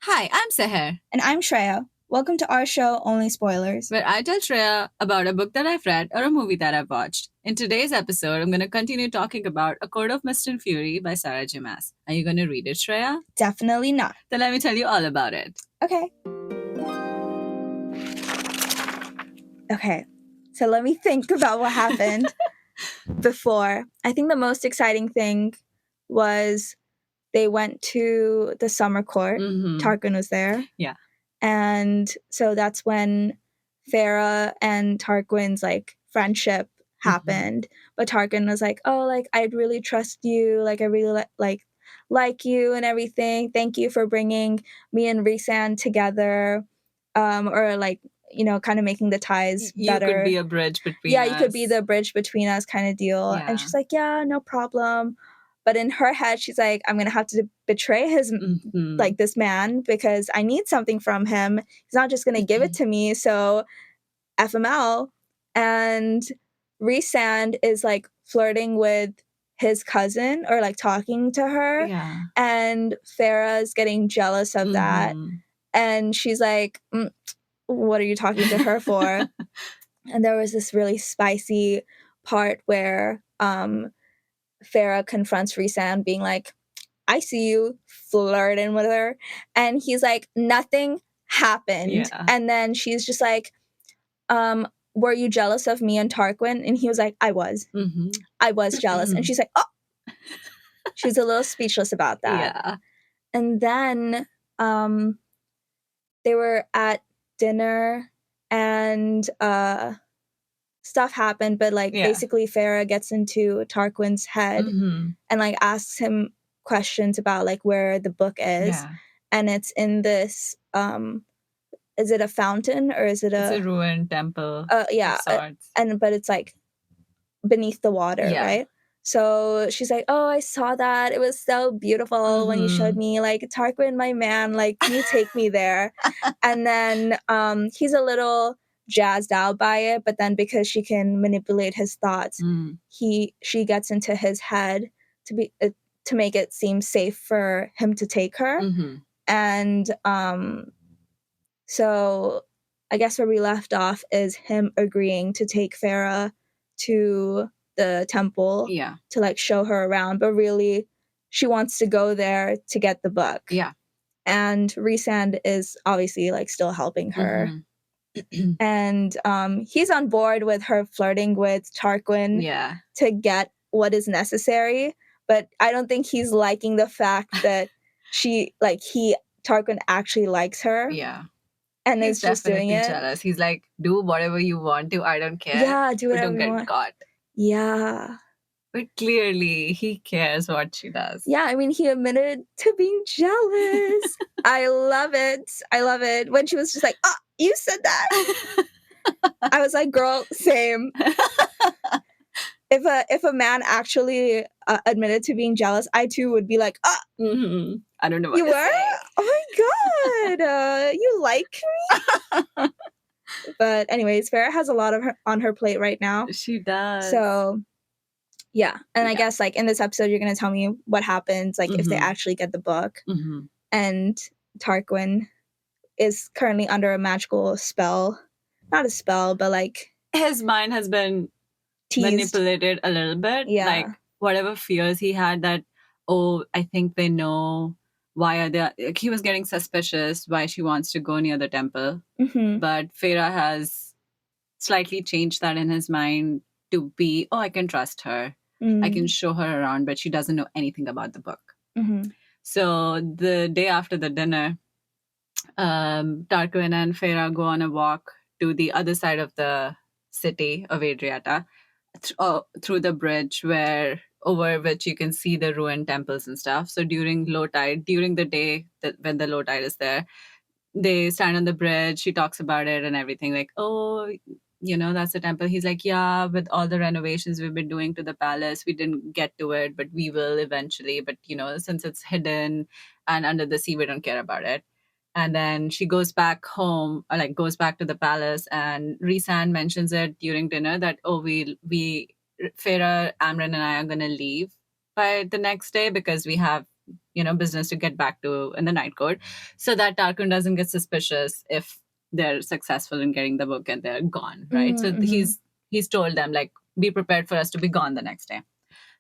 Hi, I'm Seher, And I'm Shreya. Welcome to our show, Only Spoilers. where I tell Shreya about a book that I've read or a movie that I've watched. In today's episode, I'm going to continue talking about A Court of Mist and Fury by Sarah J. Maas. Are you going to read it, Shreya? Definitely not. Then let me tell you all about it. Okay, so let me think about what happened before. I think the most exciting thing was they went to the summer court. Tarquin was there. Yeah. And so that's when Feyre and Tarquin's friendship happened. But Tarquin was like, "Oh, I'd really trust you. I really like you and everything. Thank you for bringing me and Rhysand together." Or kind of making the ties better. You could be a bridge between us. You could be the bridge between us kind of deal. Yeah. And she's like, "Yeah, no problem." But in her head, she's like, "I'm going to have to betray his, this man because I need something from him. He's not just going to give it to me. So F him out." And Rhysand is flirting with his cousin or talking to her. Yeah. And Feyre's getting jealous of that. And she's like, "What are you talking to her for?" And there was this really spicy part where Feyre confronts Rhysand being like, "I see you flirting with her." And he's like, "Nothing happened." Yeah. And then she's just like, "Were you jealous of me and Tarquin?" And he was like, "I was. I was jealous." And she's like, "Oh." She's a little speechless about that. Yeah. And then they were at dinner and stuff happened, but basically Feyre gets into Tarquin's head and asks him questions about where the book is. Yeah. And it's in this is it a fountain or is it It's a ruined temple. Yeah. Of sorts. But it's beneath the water, Yeah. right? So she's like, "Oh, I saw that. It was so beautiful when you showed me. Tarquin, my man, can you take me there?" And then he's a little jazzed out by it, but then because she can manipulate his thoughts, she gets into his head to make it seem safe for him to take her. And so I guess where we left off is him agreeing to take Feyre to the temple to show her around, but really she wants to go there to get the book. Yeah. And Rhysand is obviously still helping her. And he's on board with her flirting with Tarquin to get what is necessary, but I don't think he's liking the fact that Tarquin actually likes her. Yeah. And he's just doing it. Jealous. He's like, "Do whatever you want to. I don't care. Yeah, do whatever don't you get want." caught. Yeah. But clearly, he cares what she does. Yeah, I mean, he admitted to being jealous. I love it. When she was just like, "Oh, you said that." I was like, "Girl, same." If a man actually admitted to being jealous, I too would be like, "Ah." I don't know what you to were? say. Oh my god, you like me? But anyways, Feyre has a lot on her plate right now. She does. So yeah, and I guess in this episode, you're gonna tell me what happens if they actually get the book. And Tarquin is currently under a magical spell. Not a spell, but his mind has been teased. Manipulated a little bit. Yeah. Whatever fears he had that, oh, I think they know why are they. He was getting suspicious why she wants to go near the temple. But Feyre has slightly changed that in his mind to be, oh, I can trust her. I can show her around, but she doesn't know anything about the book. So the day after the dinner, Tarquin and Feyre go on a walk to the other side of the city of Adriata, through the bridge over which you can see the ruined temples and stuff. So during low tide, during the day when the low tide is there, they stand on the bridge. She talks about it and everything, like, oh, that's the temple. He's like, yeah, with all the renovations we've been doing to the palace, we didn't get to it, but we will eventually. But, since it's hidden and under the sea, we don't care about it. And then she goes back home, or goes back to the palace, and Rhysand mentions it during dinner that, oh, we Feyre, Amren, and I are going to leave by the next day because we have business to get back to in the night court, so that Tarquin doesn't get suspicious if they're successful in getting the book and they're gone, right? So he's told them, like, be prepared for us to be gone the next day.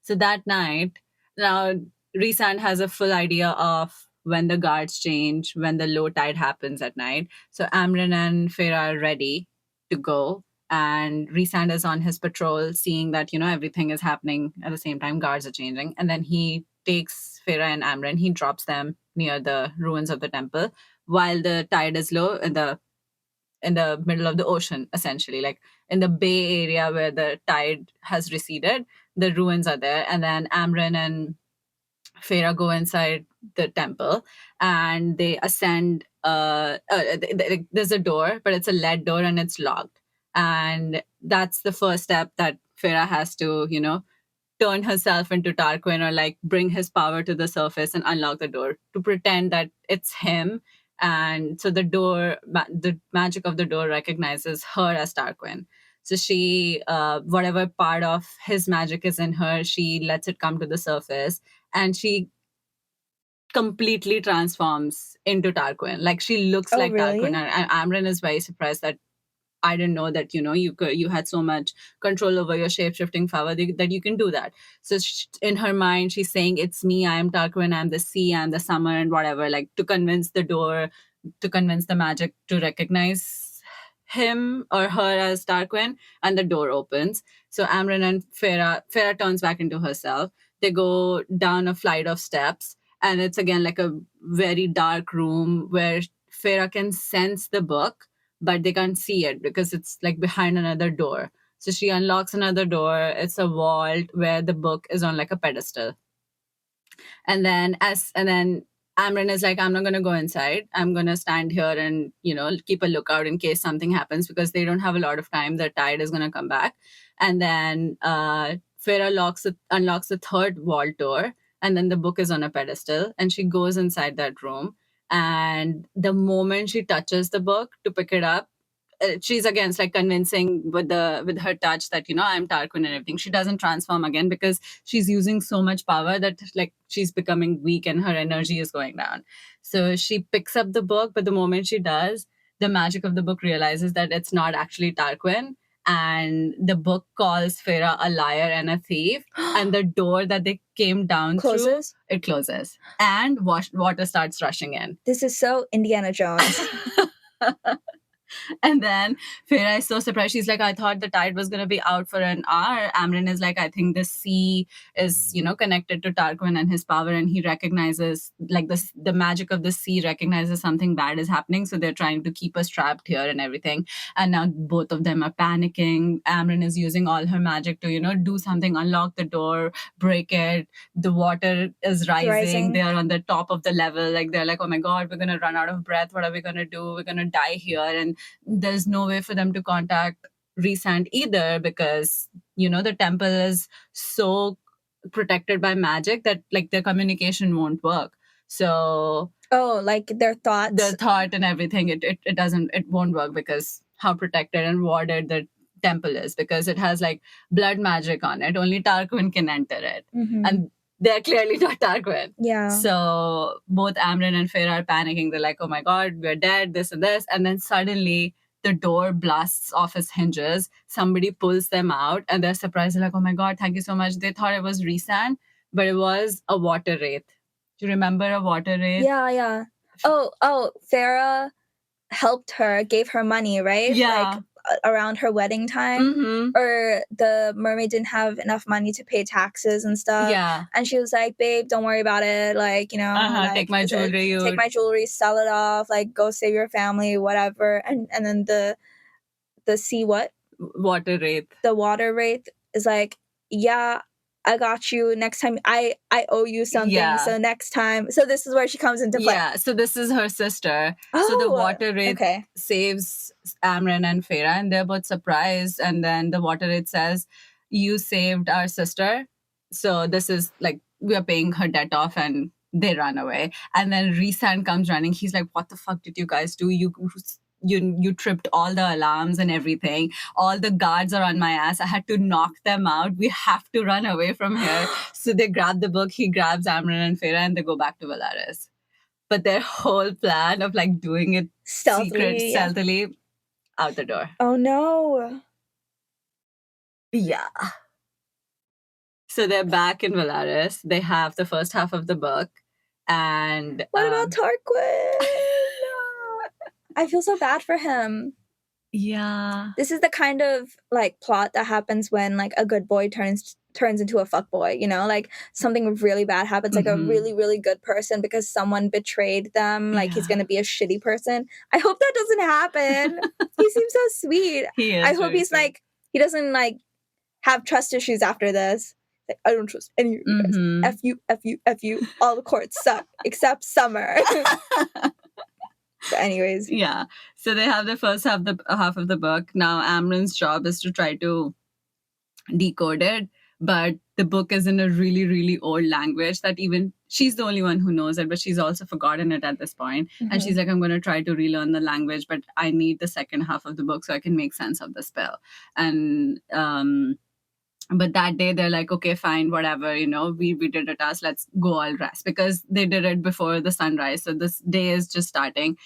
So that night, now Rhysand has a full idea of when the guards change, when the low tide happens at night. So Amren and Feyre are ready to go. And Rhysand is on his patrol, seeing that, everything is happening at the same time, guards are changing. And then he takes Feyre and Amren, he drops them near the ruins of the temple while the tide is low in the middle of the ocean, essentially, like in the bay area where the tide has receded, the ruins are there. And then Amren and Feyre go inside the temple and they ascend. There's a door, but it's a lead door and it's locked. And that's the first step that Feyre has to, turn herself into Tarquin, or like bring his power to the surface and unlock the door to pretend that it's him. And so the magic of the door recognizes her as Tarquin. So she, whatever part of his magic is in her, she lets it come to the surface, and she completely transforms into Tarquin. Like, she looks like really? Tarquin. And Amren is very surprised that I didn't know that, you had so much control over your shape-shifting power that you can do that. So in her mind, she's saying, it's me, I am Tarquin, I'm the sea, I'm the summer, and whatever, like, to convince the magic to recognize him or her as Tarquin, and the door opens. So Amren and Feyre turns back into herself. They go down a flight of steps, and it's again like a very dark room where Feyre can sense the book, but they can't see it because it's like behind another door. So she unlocks another door. It's a vault where the book is on like a pedestal. And then Amren is like, I'm not going to go inside. I'm going to stand here and, keep a lookout in case something happens, because they don't have a lot of time. The tide is going to come back. And then Feyre unlocks the third vault door, and then the book is on a pedestal, and she goes inside that room. And the moment she touches the book to pick it up, she's again like convincing with her touch that, I'm Tarquin and everything. She doesn't transform again because she's using so much power that like she's becoming weak and her energy is going down. So she picks up the book, but the moment she does, the magic of the book realizes that it's not actually Tarquin, and the book calls Feyre a liar and a thief. And the door that they came down Closes? through, it closes, and water starts rushing in. This is so Indiana Jones. And then Feyre is so surprised. She's like, I thought the tide was going to be out for an hour. Amren is like, I think the sea is, connected to Tarquin and his power. And he recognizes, like, the magic of the sea recognizes something bad is happening. So they're trying to keep us trapped here and everything. And now both of them are panicking. Amren is using all her magic to, do something, unlock the door, break it. The water is rising. They are on the top of the level. Like, they're like, oh my God, we're going to run out of breath. What are we going to do? We're going to die here. And there's no way for them to contact Rhysand either, because the temple is so protected by magic that like their communication won't work. So like their thought and everything, it won't work, because how protected and warded the temple is, because it has like blood magic on it. Only Tarquin can enter it. And they're clearly not Tarquin. Yeah. So both Amren and Feyre are panicking. They're like, oh my God, we're dead, this and this. And then suddenly the door blasts off its hinges. Somebody pulls them out, and they're surprised. They're like, oh my God, thank you so much. They thought it was Rhysand, but it was a water wraith. Do you remember a water wraith? Yeah. Oh, Feyre helped her, gave her money, right? Yeah. Like, around her wedding time, or the mermaid didn't have enough money to pay taxes and stuff. Yeah. And she was like, babe, don't worry about it. Like, like, take my jewelry. Take my jewelry, sell it off, like, go save your family, whatever. And then the sea water wraith. The water wraith is like, yeah, I got you. Next time, I owe you something. Yeah. So next time, so this is where she comes into play. Yeah, so this is her sister. So the water wraith saves Amren and Feyre, and they're both surprised. And then the water wraith says, you saved our sister. So this is like, we are paying her debt off, and they run away. And then Rhysand comes running. He's like, what the fuck did you guys do? You you tripped all the alarms and everything. All the guards are on my ass. I had to knock them out. We have to run away from here. So they grab the book. He grabs Amren and Feyre, and they go back to Valaris. But their whole plan of like doing it stealthily, out the door. Oh no. Yeah. So they're back in Valaris. They have the first half of the book. And what about Tarquin? I feel so bad for him. Yeah. This is the kind of like plot that happens when like a good boy turns into a fuckboy, you know? Like something really bad happens, like a really, really good person because someone betrayed them, like he's gonna be a shitty person. I hope that doesn't happen. He seems so sweet. He is. I hope he's like, he doesn't like have trust issues after this. Like, I don't trust any of you guys. F you, F you, F you. All the courts suck except Summer. But anyways. Yeah. So they have the first half of the book. Now Amren's job is to try to decode it. But the book is in a really, really old language that even she's the only one who knows it, but she's also forgotten it at this point. And she's like, I'm going to try to relearn the language, but I need the second half of the book so I can make sense of the spell. And but that day they're like, okay, fine, whatever, you know, we did a task, let's go all rest, because they did it before the sunrise. So this day is just starting.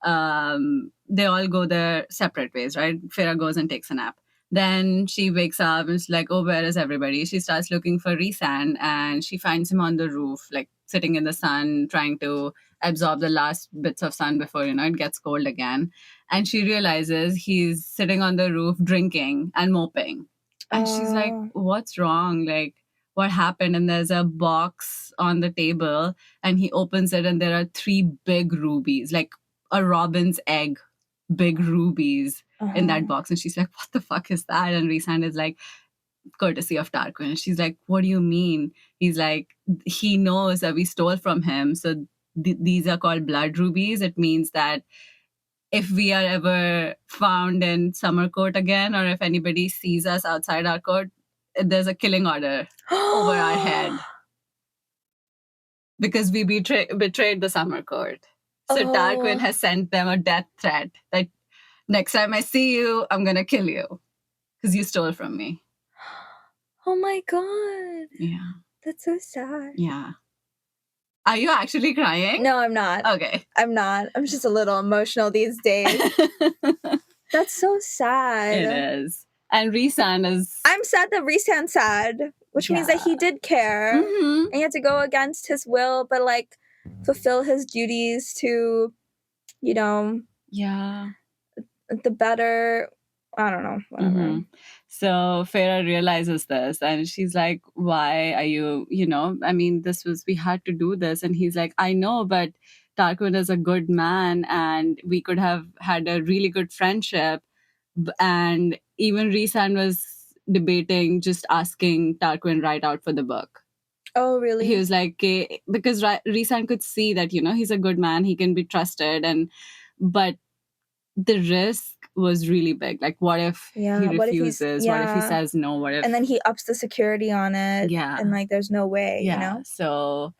They all go their separate ways, right? Feyre goes and takes a nap. Then she wakes up and she's like, oh, where is everybody? She starts looking for Rhysand, and she finds him on the roof, like sitting in the sun, trying to absorb the last bits of sun before, you know, it gets cold again. And she realizes he's sitting on the roof drinking and moping. And she's like, what's wrong? Like, what happened? And there's a box on the table, and he opens it, and there are 3 big rubies, like a robin's egg, big rubies in that box. And she's like, what the fuck is that? And Rhysand is like, courtesy of Tarquin. And she's like, what do you mean? He's like, he knows that we stole from him. So these are called blood rubies. It means that if we are ever found in Summer Court again, or if anybody sees us outside our court, there's a killing order over our head. Because we betrayed the Summer Court. So Tarquin has sent them a death threat that next time I see you, I'm going to kill you because you stole from me. Oh my God. Yeah. That's so sad. Yeah. Are you actually crying? No, I'm not. Okay. I'm not. I'm just a little emotional these days. That's so sad. It is. And Rhysand is... I'm sad that Rhysand's sad, which means that he did care. And he had to go against his will, but like fulfill his duties to, you know... Yeah. The better... I don't know. Whatever. So Feyre realizes this, and she's like, why are you, you know, I mean, we had to do this. And he's like, I know, but Tarquin is a good man, and we could have had a really good friendship. And even Rhysand was debating just asking Tarquin right out for the book. Oh, really? He was like, because Rhysand could see that, you know, he's a good man, he can be trusted, but the risk was really big. Like, what if he refuses? What if he says no? What if... And then he ups the security on it. Yeah. And like, there's no way, you know? So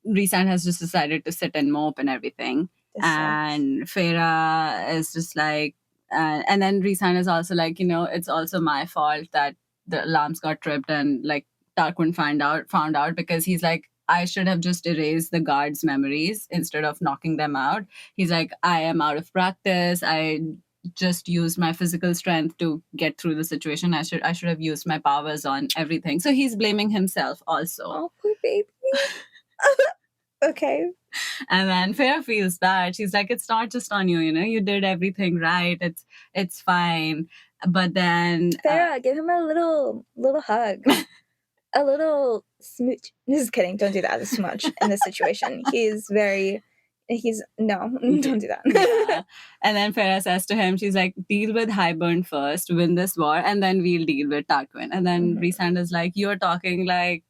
Rhysand has just decided to sit and mope and everything. And Feyre is just like, and then Rhysand is also like, you know, it's also my fault that the alarms got tripped, and like Tarquin found out because he's like, I should have just erased the guards' memories instead of knocking them out. He's like, I am out of practice. I just used my physical strength to get through the situation. I should have used my powers on everything. So he's blaming himself also. Oh, poor baby. Okay. And then Feyre feels bad. She's like, it's not just on you, you know, you did everything right. It's fine. But then Feyre, give him a little hug. A little smooch. Just kidding. Don't do that as much in this situation. No, don't do that. Yeah. And then Feyre says to him, she's like, deal with Hyburn first, win this war, and then we'll deal with Tarquin. And then Rhysand is like, you're talking like,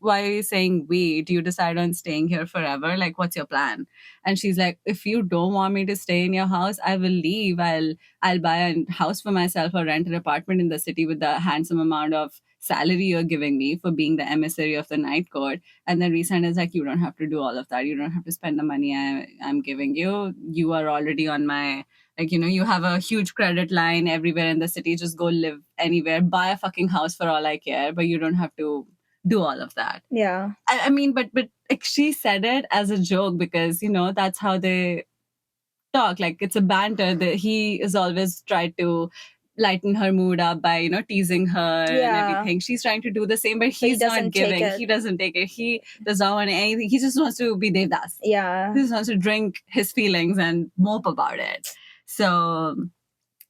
why are you saying we? Do you decide on staying here forever? Like, what's your plan? And she's like, if you don't want me to stay in your house, I will leave. I'll buy a house for myself or rent an apartment in the city with a handsome amount of salary you're giving me for being the emissary of the night court. And then Rhysand is like, you don't have to do all of that. You don't have to spend the money I'm giving you. You are already on my, like, you have a huge credit line everywhere in the city. Just go live anywhere, buy a fucking house for all I care, but you don't have to do all of that. Yeah. I mean, but like, she said it as a joke because, that's how they talk. Like, it's a banter that he is always tried to lighten her mood up by, teasing her and everything. She's trying to do the same, but he he's not doesn't take giving. it. He doesn't take it. He does not want anything. He just wants to be Devdas. Yeah. He just wants to drink his feelings and mope about it. So,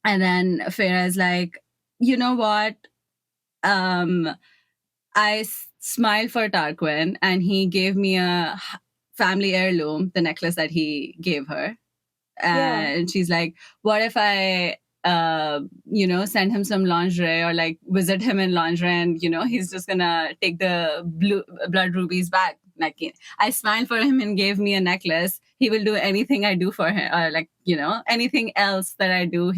and then Feyre is like, you know what? I smiled for Tarquin and he gave me a family heirloom, the necklace that he gave her. And she's like, what if I send him some lingerie or like visit him in lingerie and he's just gonna take the blood rubies back. Like, I smiled for him and gave me a necklace. He will do anything I do for him, or like, anything else that I do,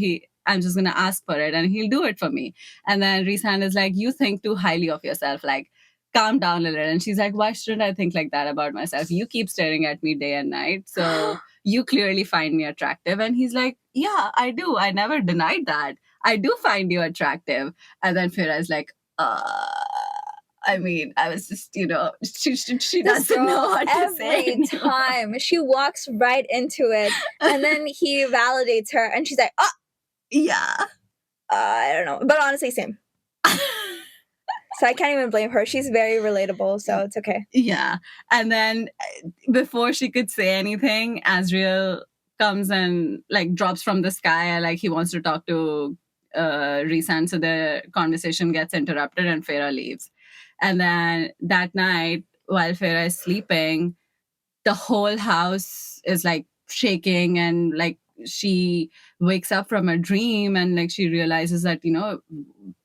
I'm just gonna ask for it and he'll do it for me. And then Rhysand is like, you think too highly of yourself, like calm down a little. And she's like, why shouldn't I think like that about myself? You keep staring at me day and night, so you clearly find me attractive. And he's like, yeah, I do. I never denied that. I do find you attractive. And then Feyre is like, I mean, I was just, she doesn't know what to say. Every time she walks right into it, and then he validates her, and she's like, oh, yeah. I don't know. But honestly, same. So I can't even blame her. She's very relatable, so it's okay. Yeah. And then before she could say anything, Asriel comes and like drops from the sky and like he wants to talk to Rhysand, so the conversation gets interrupted and Feyre leaves. And then that night, while Feyre is sleeping, the whole house is like shaking and like she wakes up from a dream and like she realizes that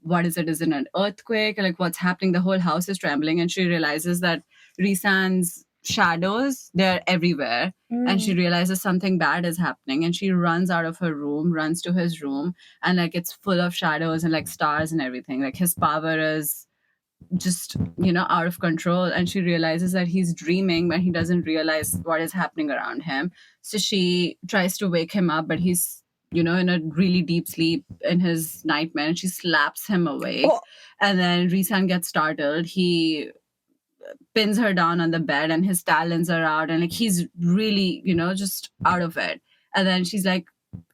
what is it? Is it an earthquake? Like, what's happening? The whole house is trembling and she realizes that Rhysand's shadows, they're everywhere. And she realizes something bad is happening and she runs out of her room, runs to his room, and like it's full of shadows and like stars and everything. Like his power is just out of control, and she realizes that he's dreaming but he doesn't realize what is happening around him. So she tries to wake him up, but he's in a really deep sleep in his nightmare, and she slaps him awake. And then Rhysand gets startled. He pins her down on the bed and his talons are out and like he's really just out of it. And then she's like,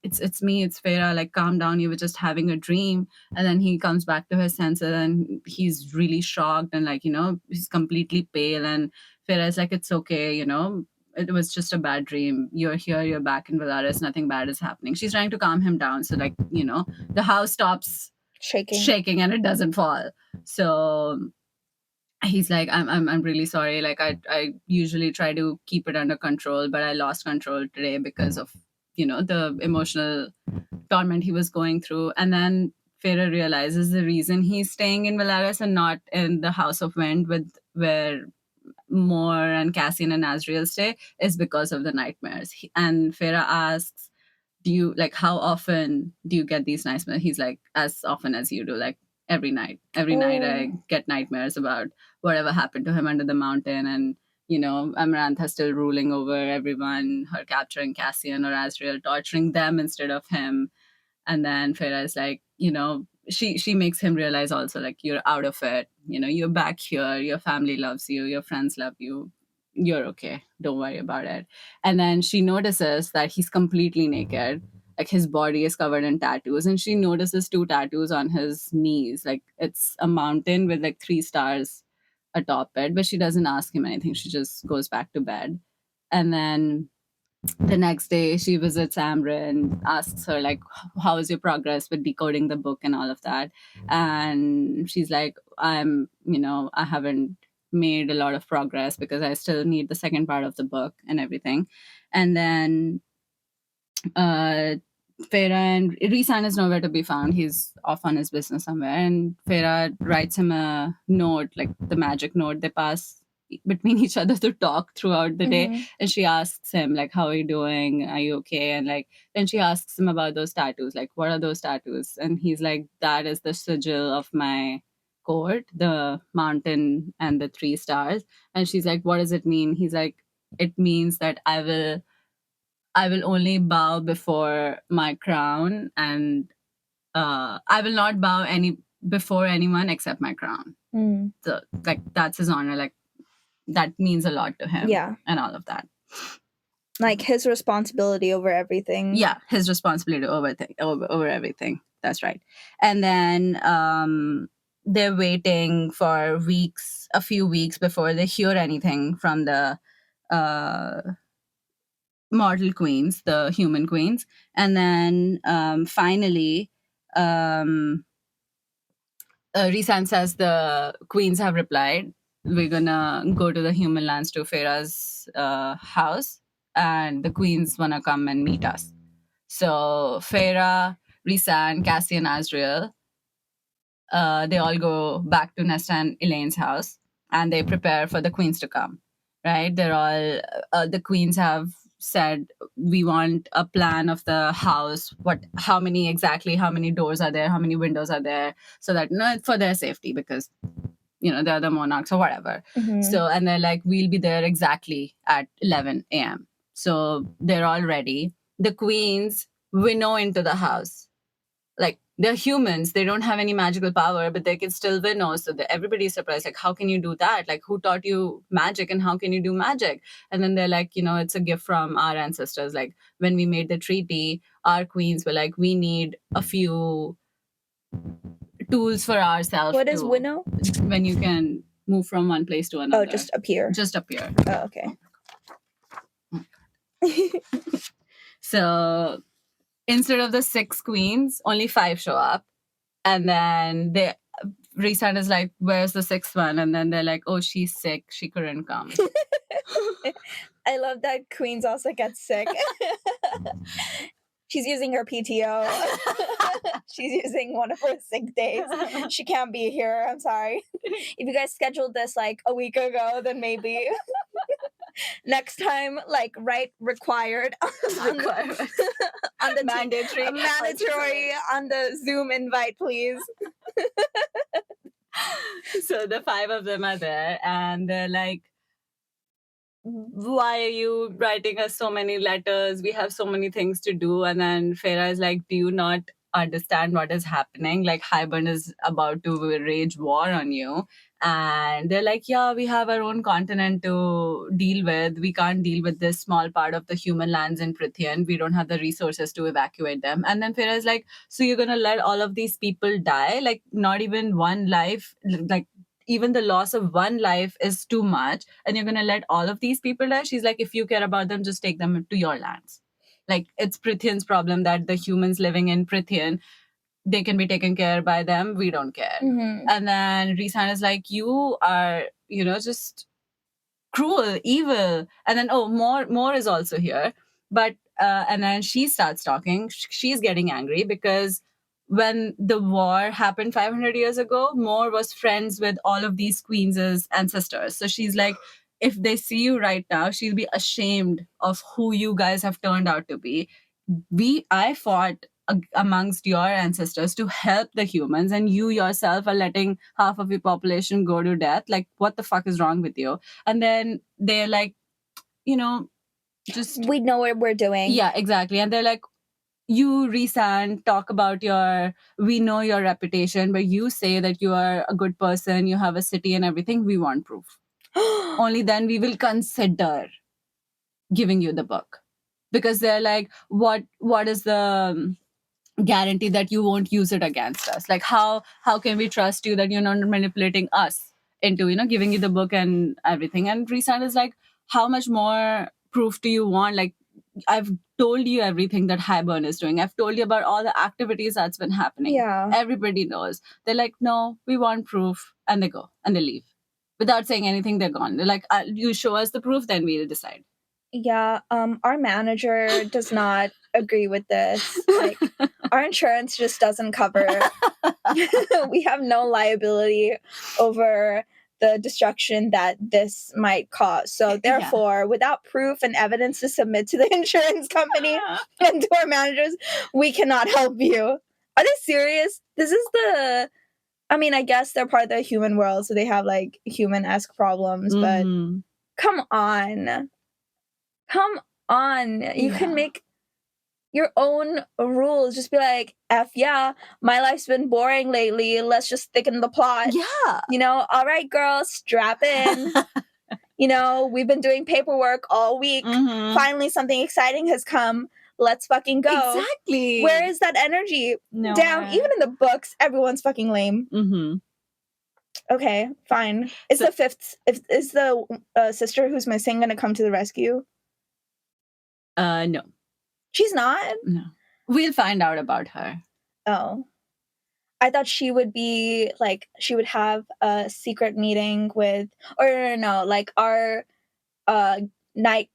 it's me, it's Feyre, like calm down, you were just having a dream. And then he comes back to his senses and he's really shocked and like he's completely pale, and Feyre is like, it's okay, it was just a bad dream, you're here, you're back in Velaris, nothing bad is happening. She's trying to calm him down, so like the house stops shaking and it doesn't fall. So he's like, I'm really sorry, like I usually try to keep it under control, but I lost control today because of the emotional torment he was going through. And then Feyre realizes the reason he's staying in Velaris and not in the House of Wind with where Mor and Cassian and Asriel stay is because of the nightmares. And Feyre asks, do you like, how often do you get these nightmares? He's like, as often as you do, like every night I get nightmares about whatever happened to him under the mountain, and Amarantha still ruling over everyone, her capturing Cassian or Asriel, torturing them instead of him. And then Feyre is like, she makes him realize also, like, you're out of it, you're back here, your family loves you, your friends love you, you're okay, don't worry about it. And then she notices that he's completely naked, like his body is covered in tattoos, and she notices 2 tattoos on his knees, like it's a mountain with like 3 stars atop it. But she doesn't ask him anything, she just goes back to bed. And then the next day she visits Amber and asks her like, how is your progress with decoding the book and all of that. And she's like, I haven't made a lot of progress because I still need the second part of the book and everything. And then Feyre and Rhysand is nowhere to be found. He's off on his business somewhere. And Feyre writes him a note, like the magic note they pass between each other to talk throughout the day. And she asks him, like, how are you doing? Are you okay? And like, then she asks him about those tattoos. Like, what are those tattoos? And he's like, that is the sigil of my court, the mountain and the 3 stars. And she's like, what does it mean? He's like, it means that I will only bow before my crown, and I will not bow before anyone except my crown. So like that's his honor. Like that means a lot to him. Yeah. And all of that. Like his responsibility over everything. Yeah, his responsibility over everything. That's right. And then they're waiting for a few weeks before they hear anything from the mortal queens, the human queens. And then finally, Rhysand says the queens have replied. We're gonna go to the human lands to Feyre's house, and the queens wanna come and meet us. So Feyre, Rhysand, Cassie, and Asriel, they all go back to Nesta and Elaine's house, and they prepare for the queens to come. Right? They're all the queens have said we want a plan of the house. How many doors are there? How many windows are there? So that for their safety, because they're the monarchs or whatever. So, and they're like, we'll be there exactly at 11 a.m. So they're all ready. The queens winnow into the house. Like, they're humans. They don't have any magical power, but they can still winnow. So everybody's surprised. Like, how can you do that? Like, who taught you magic and how can you do magic? And then they're like, it's a gift from our ancestors. Like, when we made the treaty, our queens were like, we need a few tools for ourselves. What is winnow? When you can move from one place to another. Oh, just appear. Just appear. Oh, okay. So instead of the 6 queens, only 5 show up. And then Rhysand is like, where's the 6th one? And then they're like, oh, she's sick. She couldn't come. I love that queens also get sick. She's using her PTO. She's using one of her sick days. She can't be here. I'm sorry. If you guys scheduled this like a week ago, then maybe next time, like, write required on the mandatory on the Zoom invite, please. So the 5 of them are there, and they're like, why are you writing us so many letters? We have so many things to do. And then Feyre is like, do you not understand what is happening? Like, Hyburn is about to rage war on you. And they're like, yeah, we have our own continent to deal with. We can't deal with this small part of the human lands in Prithian. We don't have the resources to evacuate them. And then Feyre is like, so you're going to let all of these people die? Like, not even one life, like, even the loss of one life is too much, and you're going to let all of these people die? She's like, if you care about them, just take them to your lands. Like, it's Prithian's problem that the humans living in Prithian, they can be taken care by them. We don't care. And then Rhysand is like, you are, just cruel, evil. And then, Mor is also here. But, and then she starts talking. She's getting angry because when the war happened 500 years ago, Mor was friends with all of these queens' ancestors. So she's like, if they see you right now, she'll be ashamed of who you guys have turned out to be. I fought amongst your ancestors to help the humans, and you yourself are letting half of your population go to death. Like, what the fuck is wrong with you? And then they're like, just... we know what we're doing. Yeah, exactly. And they're like, you, Rhysand, talk about we know your reputation, but you say that you are a good person, you have a city and everything. We want proof. Only then we will consider giving you the book. Because they're like, what is the guarantee that you won't use it against us? Like, how can we trust you that you're not manipulating us into, giving you the book and everything? And Rhysand is like, how much more proof do you want? Like, I've told you everything that Hyburn is doing. I've told you about all the activities that's been happening. Yeah. Everybody knows. They're like, no, we want proof. And they go and they leave. Without saying anything, they're gone. They're like, you show us the proof, then we'll decide. Yeah, our manager does not agree with this. Like, our insurance just doesn't cover. We have no liability over the destruction that this might cause. So therefore, without proof and evidence to submit to the insurance company and to our managers, we cannot help you. Are they serious? This is the I mean, I guess they're part of the human world, so they have like human-esque problems, but come on. Come on. You can make your own rules. Just be like, F yeah, my life's been boring lately. Let's just thicken the plot. Yeah. You know, all right, girls, strap in. You know, we've been doing paperwork all week. Finally, something exciting has come. Let's fucking go. Exactly. Where is that energy? No. Damn, even in the books, everyone's fucking lame. Okay, fine. Is the fifth, is the sister who's missing gonna come to the rescue? No. She's not? No. We'll find out about her. Oh. I thought she would be like, she would have a secret meeting with, or no, like our night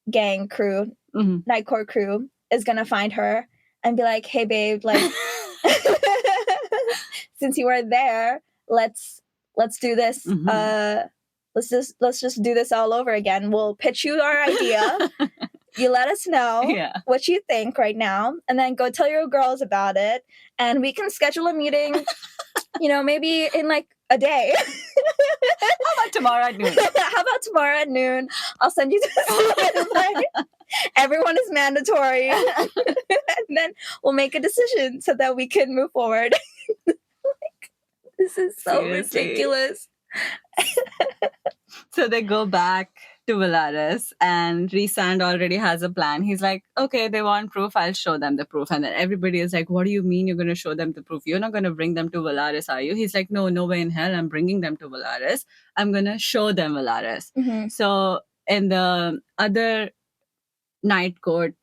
gang crew, night court crew is gonna find her and be like, hey babe, like since you were there, let's do this. Let's just do this all over again. We'll pitch you our idea. You let us know what you think right now, and then go tell your girls about it, and we can schedule a meeting, you know, maybe in like a day. How about tomorrow at noon? How about tomorrow at noon? I'll send you this invite. Everyone is mandatory. And then we'll make a decision so that we can move forward. Like, this is so ridiculous. So they go back to Valaris, and Rhysand already has a plan. He's like, okay, they want proof, I'll show them the proof. And then everybody is like, what do you mean you're going to show them the proof? You're not going to bring them to Valaris, are you? He's like, no way in hell I'm bringing them to Valaris. I'm going to show them Valaris. So in the other night court,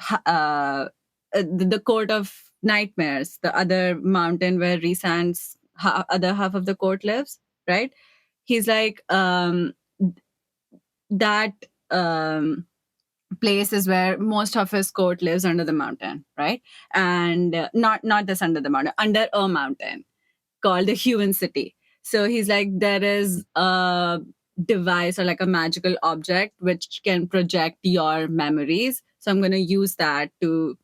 the court of nightmares, the other mountain where Rhysand's other half of the court lives, right? He's like, that place is where most of his court lives, under the mountain, right? And not this under the mountain, under a mountain called the Human City. So he's like, there is a device or like a magical object which can project your memories. So I'm going to use that to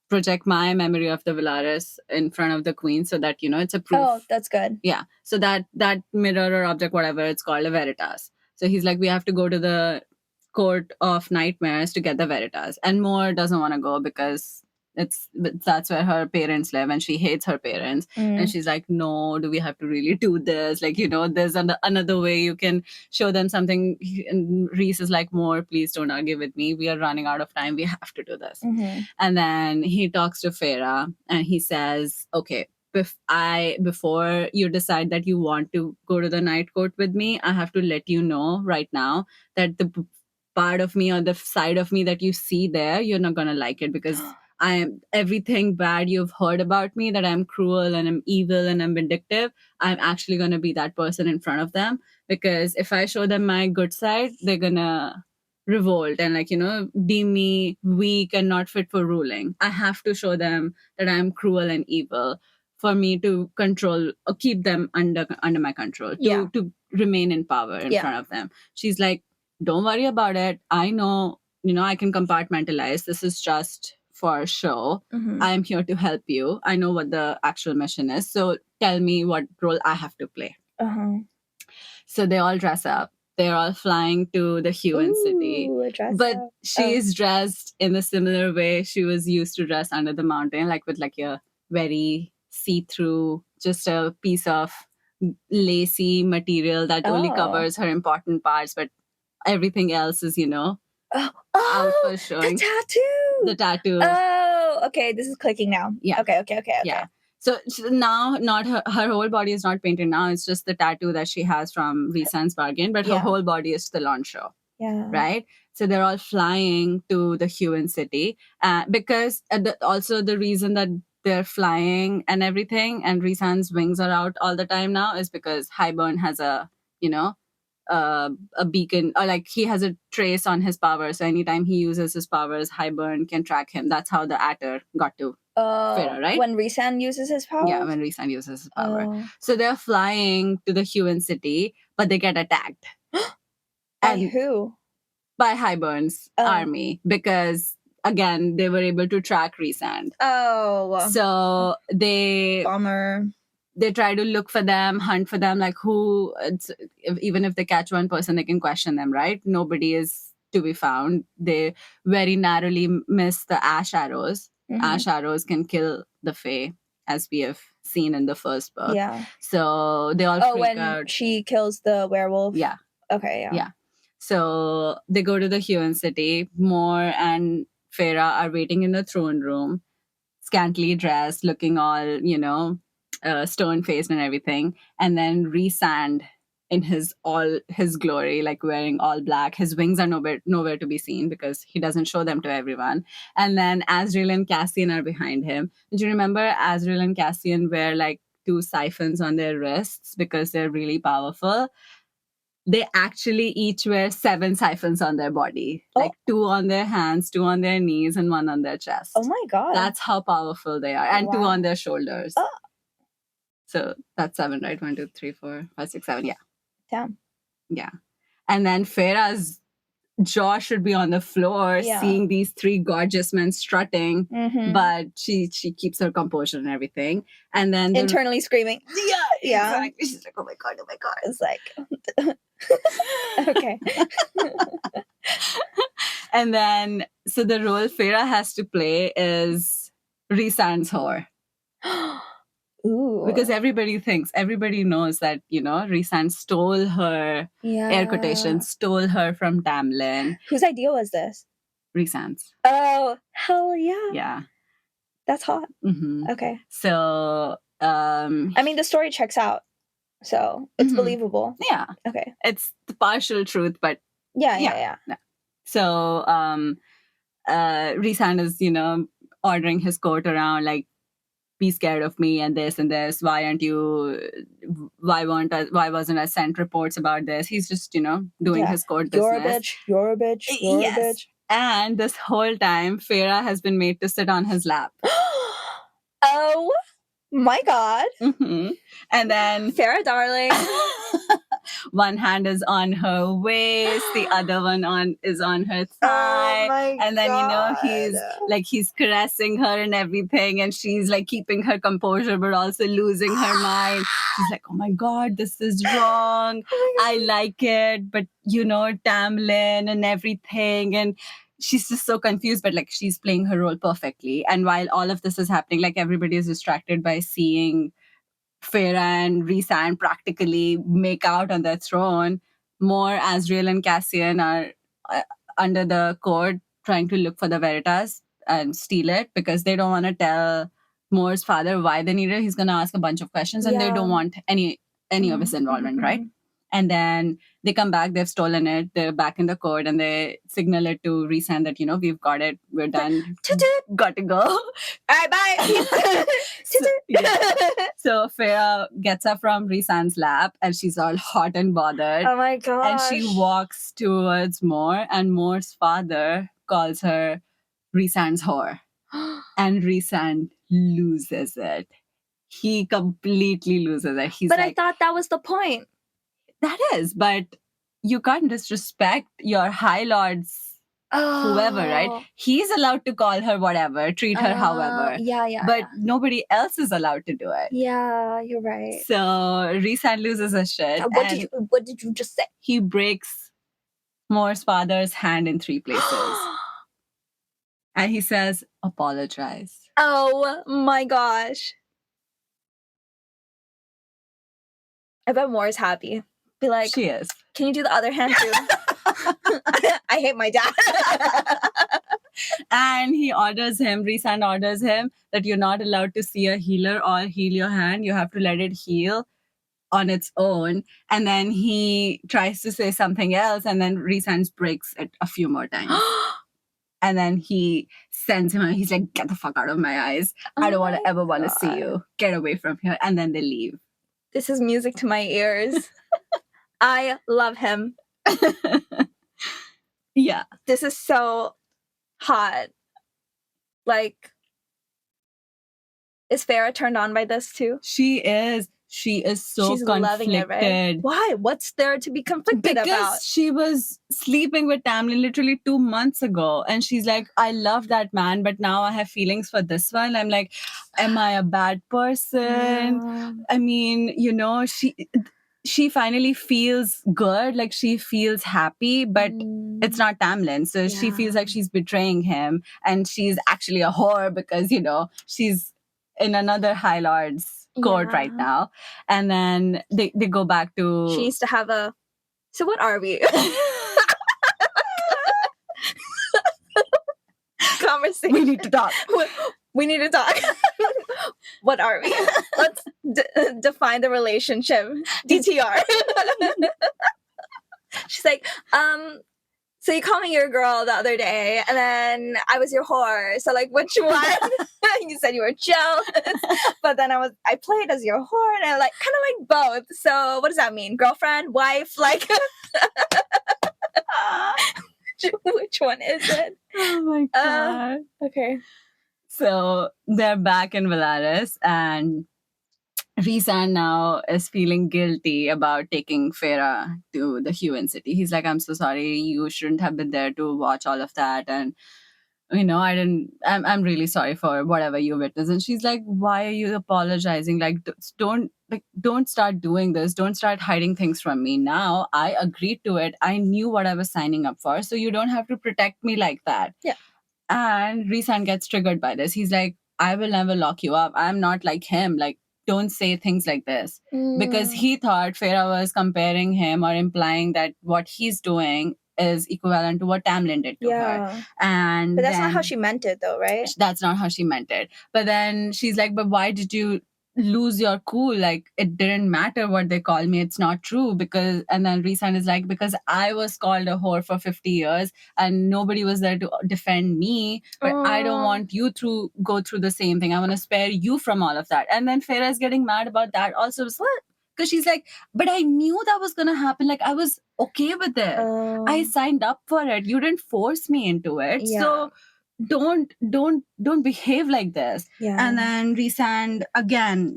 project my memory of the Valaris in front of the queen, so that, you know, it's a proof. Oh, that's good. Yeah. So that mirror or object, whatever it's called, a Veritas. So he's like, we have to go to the court of nightmares to get the Veritas. And Moore doesn't want to go because that's where her parents live, and she hates her parents. And she's like, no, do we have to really do this? Like, you know, there's another way you can show them something. And Rhys is like, Moore, please don't argue with me. We are running out of time. We have to do this. And then he talks to Feyre and he says, okay, before you decide that you want to go to the night court with me, I have to let you know right now that the part of me or the side of me that you see there, you're not going to like it, because I am everything bad you've heard about me, that I'm cruel and I'm evil and I'm vindictive. I'm actually going to be that person in front of them, because if I show them my good side, they're going to revolt and, like, you know, deem me weak and not fit for ruling. I have to show them that I'm cruel and evil for me to control or keep them under my control, to remain in power in front of them. She's like, don't worry about it. I know, you know, I can compartmentalize. This is just for show. I am here to help you. I know what the actual mission is. So tell me what role I have to play. So they all dress up. They're all flying to the Human City. But she is dressed in a similar way she was used to dress under the mountain, like with like a very see-through, just a piece of lacy material that only covers her important parts, but everything else is, you know, out for showing. The tattoo. Oh, okay. This is clicking now. Yeah. Okay. Yeah. So now, not her whole body is not painted now. It's just the tattoo that she has from Rhysand's bargain, but her whole body is still on show. Yeah. Right? So they're all flying to the Human City, because also the reason that they're flying and everything, and Rhysand's wings are out all the time now, is because Hyburn has a, you know, a beacon, or like he has a trace on his power. So anytime he uses his powers, Hyburn can track him. That's how the Atter got to Feyre, right? When Rhysand uses his power? Yeah, when Rhysand uses his power. So they're flying to the Human City, but they get attacked. By who? By Hyburn's army, because again, they were able to track Rhysand. Oh. So they... Bummer. they try to look for them, hunt for them, like even if they catch one person, they can question them, right? Nobody is to be found. They very narrowly miss the ash arrows. Ash arrows can kill the Fae, as we have seen in the first book. Yeah. So they all freak out. When she kills the werewolf. Yeah. Okay, yeah. So they go to the human city. Moore and Feyre are waiting in the throne room, scantily dressed, looking all, stone-faced and everything. And then Rhysand in his glory, like wearing all black. His wings are nowhere to be seen because he doesn't show them to everyone. And then Azriel and Cassian are behind him. Do you remember Azriel and Cassian wear like 2 siphons on their wrists because they're really powerful? They actually each wear 7 siphons on their body, like 2 on their hands, 2 on their knees, and 1 on their chest. Oh my God. That's how powerful they are. And 2 on their shoulders. Oh. So that's 7, right? 1, 2, 3, 4, 5, 6, 7. Yeah. Damn. Yeah. And then Feyre's jaw should be on the floor, seeing these 3 gorgeous men strutting, but she keeps her composure and everything. And then internally screaming. Yeah. Exactly. She's like, oh my God. It's like okay. And then so the role Feyre has to play is Rhysand's whore. Ooh. Because everybody knows that, Rhysand stole her, air quotation, stole her from Tamlin. Whose idea was this? Rhysand's. Oh, hell yeah. Yeah. That's hot. Mm-hmm. Okay. So, I mean, the story checks out, so it's believable. Yeah. Okay. It's the partial truth, but yeah. So, Rhysand is, ordering his court around, like, be scared of me and this and this. Why wasn't I sent reports about this? He's just, doing his court business. You're a bitch. And this whole time, Feyre has been made to sit on his lap. Oh my God. Mm-hmm. And then Feyre, darling. One hand is on her waist, the other one is on her thigh. Oh my and then God. he's caressing her and everything, and she's like keeping her composure but also losing her mind. She's like, oh my God, this is wrong. I like it, but Tamlin and everything, and she's just so confused, but like she's playing her role perfectly. And while all of this is happening, like everybody is distracted by seeing Feyre and Rhysand practically make out on their throne. Moore, Azriel, and Cassian are under the court trying to look for the Veritas and steal it because they don't want to tell Moore's father why they need it. He's going to ask a bunch of questions and they don't want any of his involvement, right? And then they come back, they've stolen it, they're back in the court, and they signal it to Rhysand that, we've got it, we're done, got to go. All right, bye. So Feyre gets up from Rhysand's lap, and she's all hot and bothered. Oh my God. And she walks towards Moore, and Moore's father calls her Rhysand's whore. And Rhysand loses it. He completely loses it. He's but like, I thought that was the point. That is, but you can't disrespect your High Lords, whoever, right? He's allowed to call her whatever, treat her however. Yeah. But nobody else is allowed to do it. Yeah, you're right. So Rhysand loses his shit. What did you just say? He breaks Moore's father's hand in 3 places. And he says, apologize. Oh my gosh. I bet Moore's happy. Be like, she is. Can you do the other hand too? I hate my dad. And Rhysand orders him that you're not allowed to see a healer or heal your hand. You have to let it heal on its own. And then he tries to say something else, and then Rhysand breaks it a few more times. And then he sends him, and he's like, get the fuck out of my eyes. I don't want to ever want to see you. Get away from here. And then they leave. This is music to my ears. I love him. Yeah. This is so hot. Like, is Feyre turned on by this too? She is. She is so She's conflicted. loving it, right? Why? What's there to be conflicted about? Because she was sleeping with Tamlin literally 2 months ago. And she's like, I love that man, but now I have feelings for this one. I'm like, am I a bad person? Yeah. I mean, she finally feels good, like she feels happy, but it's not Tamlin. So she feels Yeah. like she's betraying him, and she's actually a whore because, she's in another High Lord's court Yeah. right now. And then they go back to... She needs to have a. So what are we? Conversation. We need to talk. We need to talk. What are we? Let's define the relationship. DTR. She's like, so you called me your girl the other day, and then I was your whore. So like, which one? You said you were jealous, but then I played as your whore, and I like kind of like both. So what does that mean? Girlfriend, wife, like which one is it? Oh my god. Okay. So they're back in Valaris, and Rhysand now is feeling guilty about taking Feyre to the Human City. He's like, I'm so sorry, you shouldn't have been there to watch all of that. And I'm really sorry for whatever you witnessed. And she's like, why are you apologizing? Like, don't start doing this. Don't start hiding things from me. Now I agreed to it. I knew what I was signing up for. So you don't have to protect me like that. Yeah. And Rhysand gets triggered by this. He's like, I will never lock you up. I'm not like him. Like, don't say things like this. Because he thought Feyre was comparing him or implying that what he's doing is equivalent to what Tamlin did to her. And but that's not how she meant it, though, right? That's not how she meant it. But then she's like, but why did you lose your cool? Like, it didn't matter what they call me. It's not true. And then Rhysand is like, because I was called a whore for 50 years and nobody was there to defend me. But I don't want you to go through the same thing. I want to spare you from all of that. And then Feyre is getting mad about that also. Because she's like, but I knew that was going to happen. Like, I was okay with it. I signed up for it. You didn't force me into it. Yeah. So don't behave like this. Yeah. And then Rhysand again,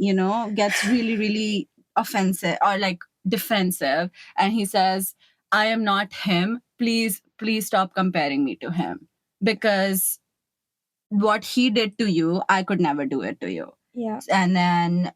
gets really, really offensive or like defensive. And he says, I am not him. Please stop comparing me to him. Because what he did to you, I could never do it to you. Yeah. And then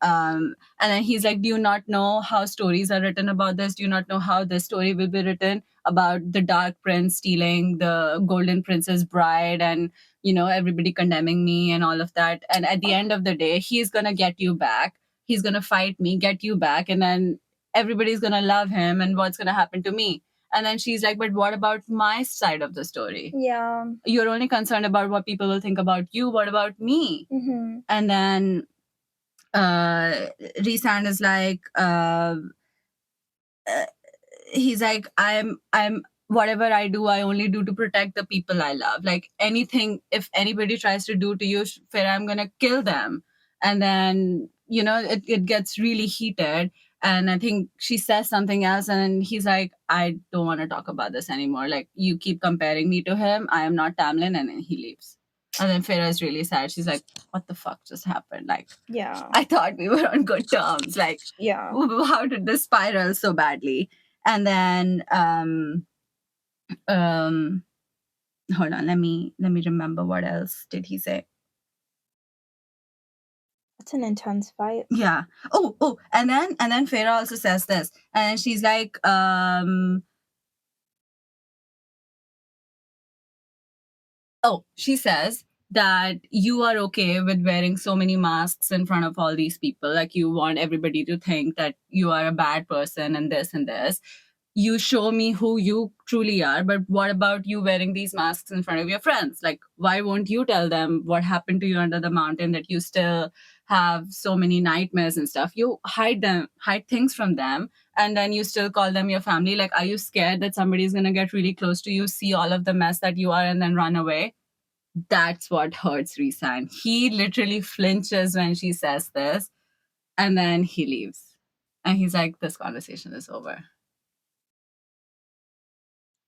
he's like, do you not know how stories are written about this? Do you not know how this story will be written about the Dark Prince stealing the Golden Prince's bride and, everybody condemning me and all of that. And at the end of the day, he's going to get you back. He's going to fight me, get you back. And then everybody's going to love him. And what's going to happen to me? And then she's like, but what about my side of the story? Yeah. You're only concerned about what people will think about you. What about me? Mm-hmm. And then Rhysand is like, he's like, I'm whatever I do, I only do to protect the people I love. Like anything, if anybody tries to do to you, Feyre, I'm gonna kill them. And then it gets really heated. And I think she says something else, and he's like, I don't want to talk about this anymore. Like, you keep comparing me to him. I am not Tamlin. And then he leaves. And then Feyre is really sad. She's like, what the fuck just happened? Like, yeah, I thought we were on good terms. Like, yeah, how did this spiral so badly? And then, hold on, let me remember what else did he say. It's an intense fight. Yeah. Oh, and then Feyre also says this, and she's like, she says that you are okay with wearing so many masks in front of all these people. Like, you want everybody to think that you are a bad person and this and this. You show me who you truly are, but what about you wearing these masks in front of your friends? Like, why won't you tell them what happened to you under the mountain, that you still have so many nightmares and stuff? You hide things from them, and then you still call them your family. Like, are you scared that somebody's going to get really close to you, see all of the mess that you are, and then run away? That's what hurts Rhysand. He literally flinches when she says this, and then he leaves. And he's like, this conversation is over.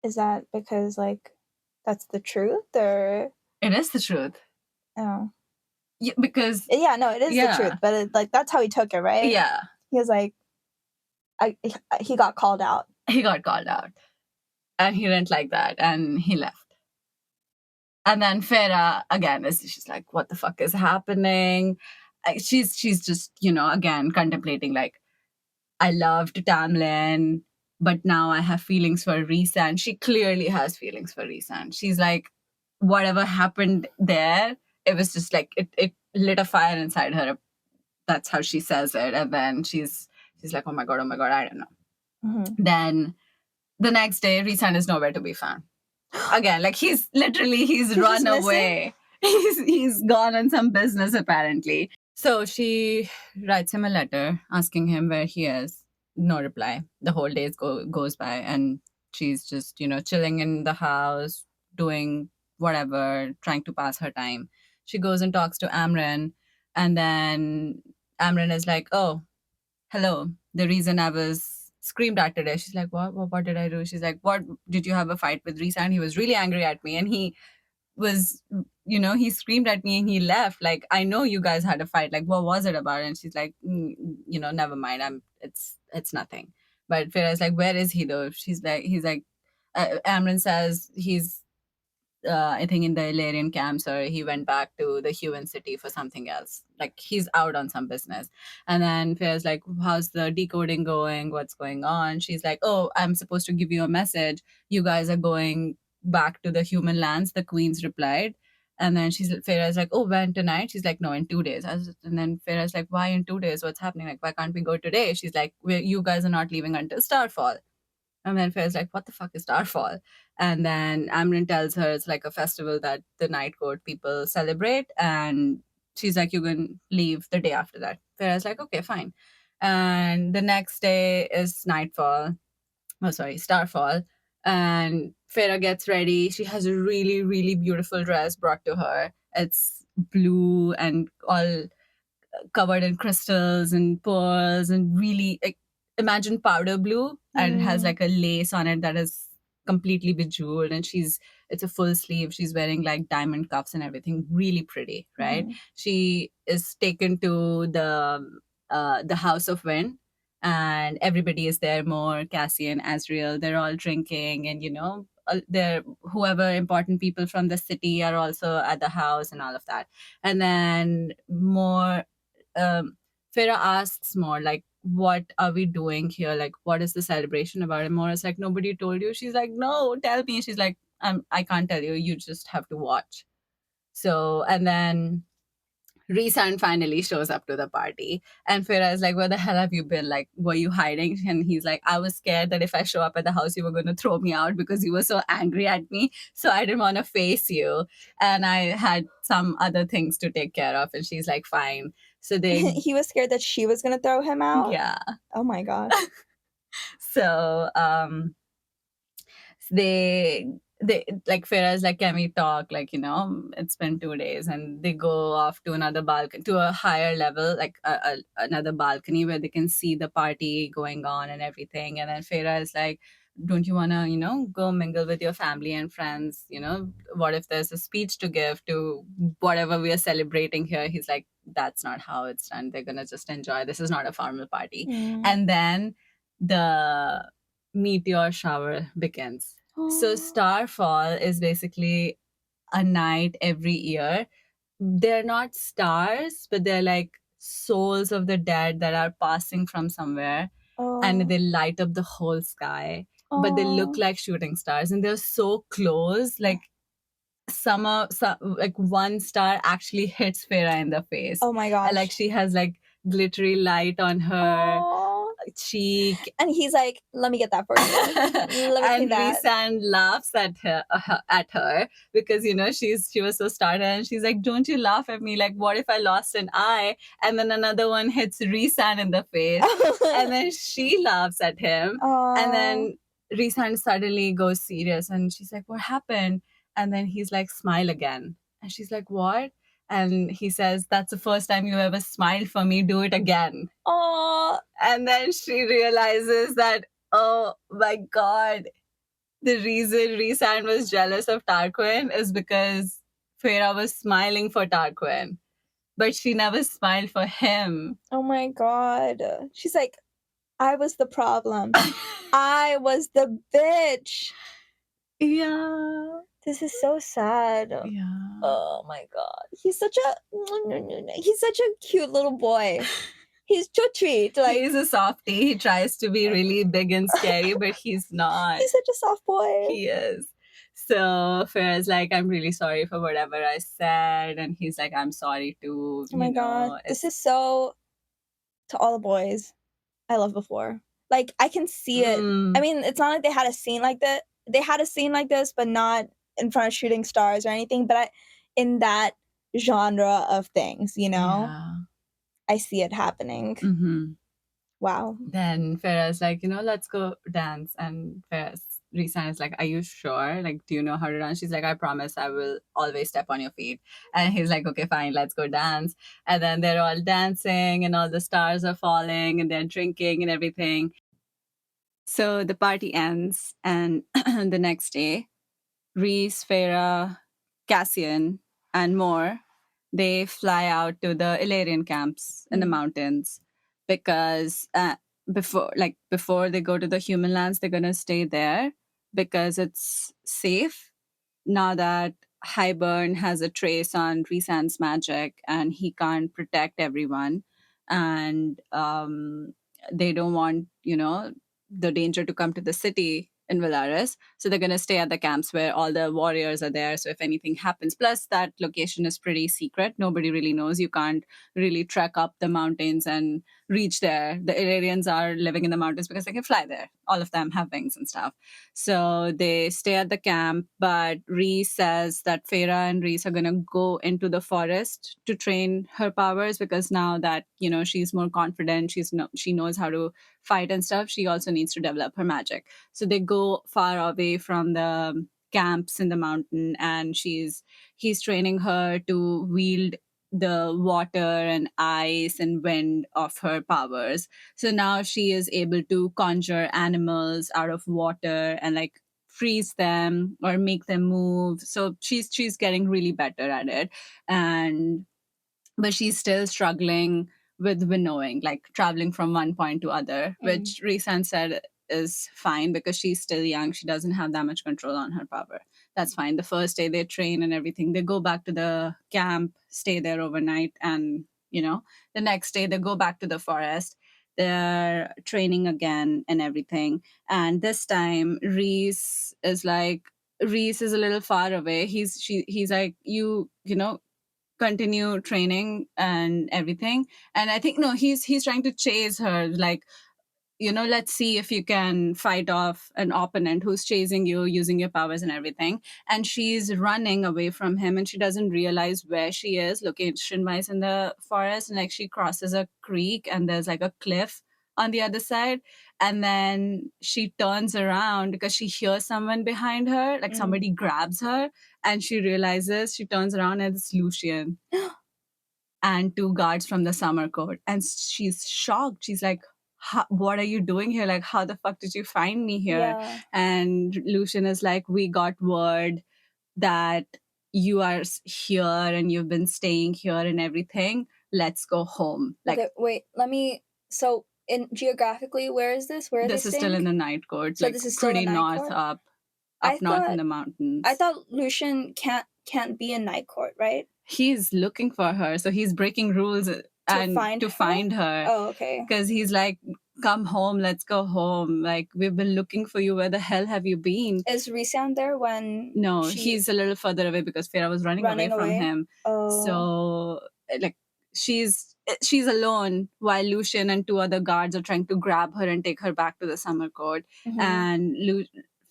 Is that because, like, that's the truth, or? It is the truth. Oh. Yeah, because... Yeah, no, it is the truth, but that's how he took it, right? Yeah. He was like, he got called out. He got called out. And he didn't like that, and he left. And then Feyre, again, she's like, what the fuck is happening? she's just, again contemplating, like, I loved Tamlin, but now I have feelings for Rhysand. She clearly has feelings for Rhysand. She's like, whatever happened there, it was just like it lit a fire inside her. That's how she says it. And then she's like, oh my god, I don't know. Then the next day, Rhysand is nowhere to be found. Again, like he's run away. He's gone on some business apparently. So she writes him a letter asking him where he is. No reply. The whole day goes by, and she's just, chilling in the house, doing whatever, trying to pass her time. She goes and talks to Amren, and then Amren is like, oh, hello. The reason I was screamed at today. She's like, what did I do? She's like, what, did you have a fight with Rhysand? He was really angry at me, and he was, he screamed at me and he left. Like, I know you guys had a fight. Like, what was it about? And she's like, never mind. It's nothing. But Feyre's like, where is he though? He's like, Amren says he's, I think in the Illyrian camps, or he went back to the human city for something else. Like, he's out on some business. And then Feyre's like, how's the decoding going? What's going on? She's like, oh, I'm supposed to give you a message. You guys are going back to the human lands, the queen's replied. And then Feyre's like, oh, when, tonight? She's like, no, in 2 days. And then Feyre's like, why in 2 days? What's happening? Like, why can't we go today? She's like, you guys are not leaving until Starfall. And then Feyre's like, what the fuck is Starfall? And then Amren tells her it's like a festival that the Night Court people celebrate. And she's like, you can leave the day after that. Feyre's like, okay, fine. And the next day is Starfall. And Feyre gets ready. She has a really, really beautiful dress brought to her. It's blue and all covered in crystals and pearls, and really, like, imagine powder blue, and has like a lace on it that is completely bejeweled, and it's a full sleeve. She's wearing like diamond cuffs and everything, really pretty, right? She is taken to the House of Wind, and everybody is there, more Cassian, Asriel, they're all drinking, and they're whoever important people from the city are also at the house and all of that. And then more, Feyre asks more, like, what are we doing here? Like, what is the celebration about? And Mora's like, nobody told you. She's like, no, tell me. She's like, I can't tell you. You just have to watch. So, and then Rhysand finally shows up to the party, and Feyre is like, where the hell have you been? Like, were you hiding? And he's like, I was scared that if I show up at the house, you were going to throw me out because you were so angry at me. So I didn't want to face you. And I had some other things to take care of. And she's like, fine. So he was scared that she was going to throw him out? Yeah. Oh my gosh. So, they like, Feyre's like, can we talk? Like, it's been 2 days, and they go off to another balcony, to a higher level, like another balcony where they can see the party going on and everything. And then Feyre is like, don't you want to, go mingle with your family and friends? What if there's a speech to give to whatever we are celebrating here? He's like, that's not how it's done. They're gonna just enjoy. This is not a formal party. And then the meteor shower begins. So Starfall is basically a night every year. They're not stars, but they're like souls of the dead that are passing from somewhere, and they light up the whole sky. But they look like shooting stars, and they're so close. Like, like one star actually hits Feyre in the face. Oh my gosh. And, like, she has like glittery light on her cheek, and he's like, let me get that for you. Let me and Rhysand laughs at her because she was so startled, and she's like, don't you laugh at me, like, what if I lost an eye? And then another one hits Rhysand in the face, and then she laughs at him. And then Rhysand suddenly goes serious, and she's like, what happened? And then he's like, smile again. And she's like, what? And he says, that's the first time you ever smiled for me. Do it again. And then she realizes that, oh my God, the reason Rhysand was jealous of Tarquin is because Feyre was smiling for Tarquin, but she never smiled for him. Oh my God. She's like, I was the problem. I was the bitch. Yeah. This is so sad. Yeah. Oh my god. He's such a cute little boy. He's Chuchi. Like, He's a softie. He tries to be really big and scary, but he's not. he's such a soft boy. He is. So Feyre's like, I'm really sorry for whatever I said. And he's like, I'm sorry too. Oh my god. This is so, to all the boys I loved before. Like, I can see it. I mean, it's not like they had a scene like that. They had a scene like this, but not in front of shooting stars or anything. But in that genre of things, you know, Yeah. I see it happening. Wow. Then Feyre's like, let's go dance. And Rhysand is like, are you sure? Like, do you know how to dance? She's like, I promise I will always step on your feet. And he's like, okay, fine, let's go dance. And then they're all dancing and all the stars are falling and they're drinking and everything. So the party ends, and the next day, Rhys, Feyre, Cassian, and more, they fly out to the Illyrian camps in the mountains because before they go to the human lands, they're gonna stay there because it's safe now that Hyburn has a trace on Rhysand's magic and he can't protect everyone, and they don't want the danger to come to the city in Valaris. So they're going to stay at the camps where all the warriors are there. So if anything happens, plus that location is pretty secret. Nobody really knows. You can't really trek up the mountains and reach there. The Illyrians are living in the mountains because they can fly there. All of them have wings and stuff. So they stay at the camp, but Rhys says that Feyre and Rhys are going to go into the forest to train her powers because now that, she's more confident, she knows how to fight and stuff, she also needs to develop her magic. So they go far away from the camps in the mountain, and he's training her to wield the water and ice and wind of her powers. So now she is able to conjure animals out of water and like freeze them or make them move. So she's getting really better at it. And but she's still struggling with winnowing, like traveling from one point to other, which Rhysand said is fine because she's still young. She doesn't have that much control on her power. That's fine. The first day they train and everything, they go back to the camp, stay there overnight, and the next day they go back to the forest. They're training again and everything. And this time Rhys is a little far away. He's like, continue training and everything. And I think no, he's trying to chase her, like, let's see if you can fight off an opponent who's chasing you using your powers and everything. And she's running away from him and she doesn't realize where she is location wise in the forest. And like she crosses a creek and there's like a cliff on the other side, and then she turns around because she hears someone behind her, like somebody grabs her, and she realizes, she turns around and it's Lucien and two guards from the summer court. And she's shocked. She's like, what are you doing here? Like, how the fuck did you find me here? Yeah. And Lucien is like, we got word that you are here and you've been staying here and everything. Let's go home. Like, okay, wait, so in geographically, where is this? Where are this they is staying? still in the night court. So like this is still pretty the night north court? up I north in thought- the mountains. I thought Lucien can't be in night court, right? He's looking for her, so he's breaking rules to find her. Oh, okay. Because he's like, come home, let's go home. Like, we've been looking for you. Where the hell have you been? Is Rhysand there when No, he's a little further away because Feyre was running away from him. Oh. So like she's alone while Lucien and two other guards are trying to grab her and take her back to the summer court. And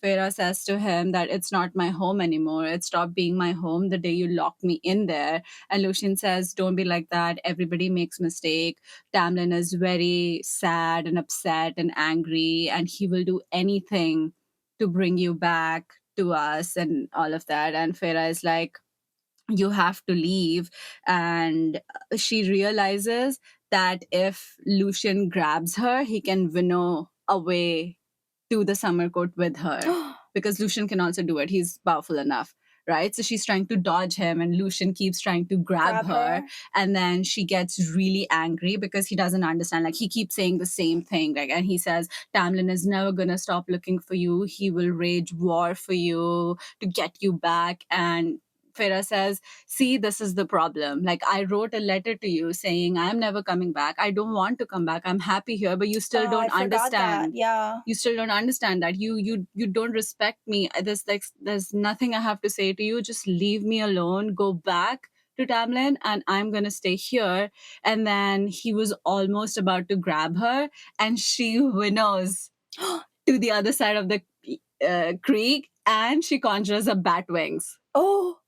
Feyre says to him that it's not my home anymore. It stopped being my home the day you locked me in there. And Lucien says, don't be like that. Everybody makes mistake. Tamlin is very sad and upset and angry, and he will do anything to bring you back to us and all of that. And Feyre is like, you have to leave. And she realizes that if Lucien grabs her, he can winnow away to the summer court with her because Lucien can also do it. He's powerful enough. right? So she's trying to dodge him, and Lucien keeps trying to grab her. And then she gets really angry because he doesn't understand. Like, he keeps saying the same thing. Like, and he says, Tamlin is never going to stop looking for you. He will rage war for you to get you back. And Feyre says, see, this is the problem. Like, I wrote a letter to you saying, I'm never coming back. I don't want to come back. I'm happy here, but you still don't understand. Yeah. You still don't understand that. You don't respect me. There's nothing I have to say to you. Just leave me alone. Go back to Tamlin, and I'm going to stay here. And then he was almost about to grab her, and she winnows to the other side of the creek, and she conjures up bat wings. Oh,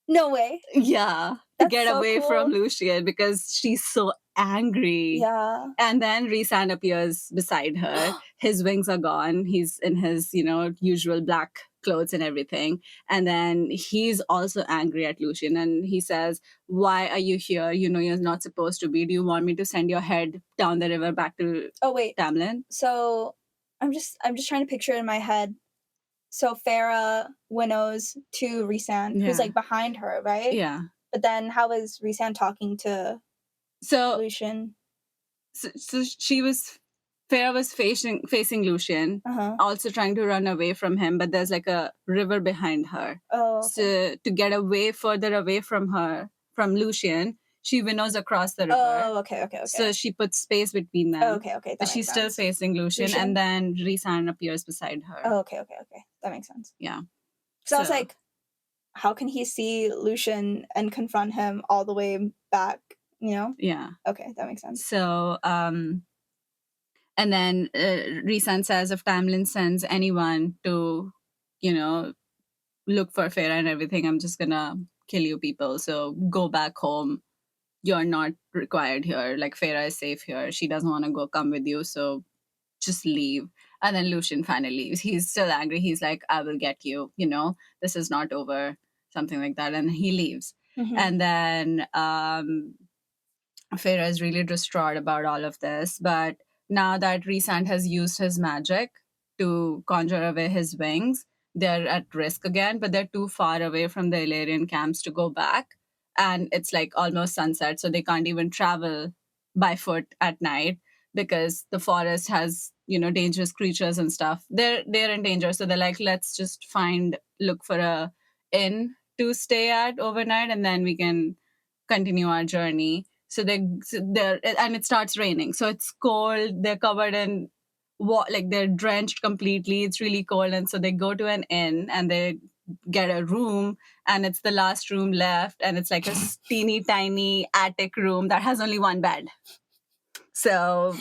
no way. Yeah, to get away from Lucien because she's so angry. Yeah. And then Rhysand appears beside her. His wings are gone. He's in his, usual black clothes and everything. And then he's also angry at Lucien, and he says, why are you here? You're not supposed to be. Do you want me to send your head down the river back to Tamlin? So I'm just trying to picture it in my head. So Feyre winnows to Rhysand, who's like behind her, right? Yeah. But then how is Rhysand talking to Lucien? So Feyre was facing Lucien, also trying to run away from him, but there's like a river behind her. Oh. Okay. So to get further away from Lucien, she winnows across the river. Oh, okay. So she puts space between them. Okay. So she's still facing Lucien, and then Rhysand appears beside her. Oh, okay. That makes sense. Yeah. So I was like, how can he see Lucien and confront him all the way back, Yeah. Okay, that makes sense. So, and then Rhysand says, if Tamlin sends anyone to, look for Feyre and everything, I'm just gonna kill you people. So go back home. You're not required here. Like, Feyre is safe here. She doesn't want to come with you. So just leave. And then Lucien finally leaves. He's still angry. He's like, I will get you. This is not over. Something like that. And he leaves. Mm-hmm. And then Feyre is really distraught about all of this. But now that Rhysand has used his magic to conjure away his wings, they're at risk again, but they're too far away from the Illyrian camps to go back. And it's like almost sunset, so they can't even travel by foot at night because the forest has, dangerous creatures and stuff. They're in danger. So they're like, let's just look for a inn to stay at overnight, and then we can continue our journey. So they're and it starts raining. So it's cold. They're covered in they're drenched completely. It's really cold. And so they go to an inn and they get a room, and it's the last room left. And it's like a teeny tiny attic room that has only one bed. So.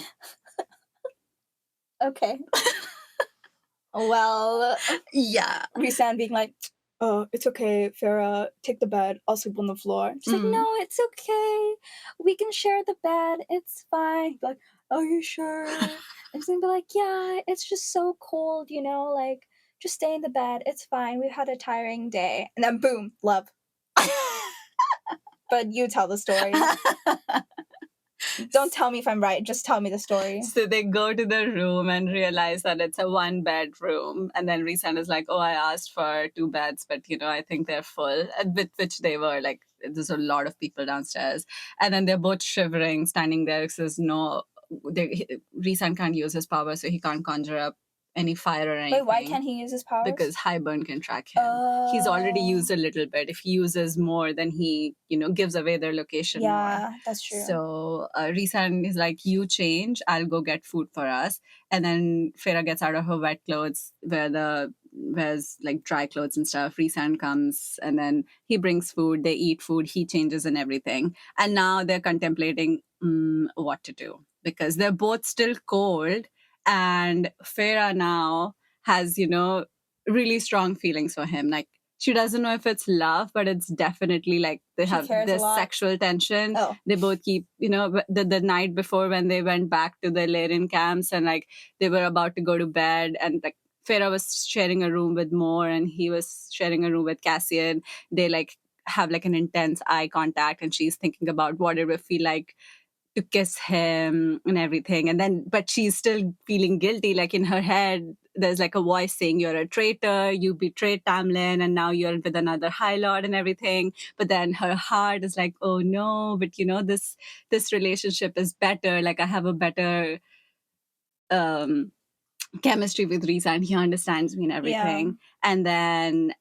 Okay. Well. Yeah. Rhysand being like, oh, it's okay, Feyre, take the bed. I'll sleep on the floor. She's like, no, it's okay. We can share the bed. It's fine. Like, are you sure? And she's gonna be like, yeah, it's just so cold, like, just stay in the bed. It's fine. We've had a tiring day. And then boom, love. But you tell the story. Don't tell me if I'm right. Just tell me the story. So they go to the room and realize that it's a one-bed room. And then Rhysand is like, oh, I asked for 2 beds, but, I think they're full. With which they were. Like, there's a lot of people downstairs. And then they're both shivering, standing there because Rhysand can't use his power, so he can't conjure up any fire or anything. Wait, why can't he use his powers? Because Hyburn can track him. He's already used a little bit. If he uses more, then he, gives away their location more. Yeah, that's true. So Rhysand is like, you change, I'll go get food for us. And then Feyre gets out of her wet clothes, wears like dry clothes and stuff. Rhysand comes and then he brings food. They eat food. He changes and everything. And now they're contemplating what to do because they're both still cold. And Feyre now has, really strong feelings for him. Like, she doesn't know if it's love, but it's definitely like they have this sexual tension. Oh. They both keep, the night before when they went back to the Illyrian camps and like they were about to go to bed, and like Feyre was sharing a room with Mor and he was sharing a room with Cassian. They like have like an intense eye contact, and she's thinking about what it would feel like to kiss him and everything. And then, but she's still feeling guilty, like in her head, there's like a voice saying you're a traitor, you betrayed Tamlin, and now you're with another High Lord and everything. But then her heart is like, oh no, but this relationship is better. Like I have a better chemistry with Rhysand. He understands me and everything. And then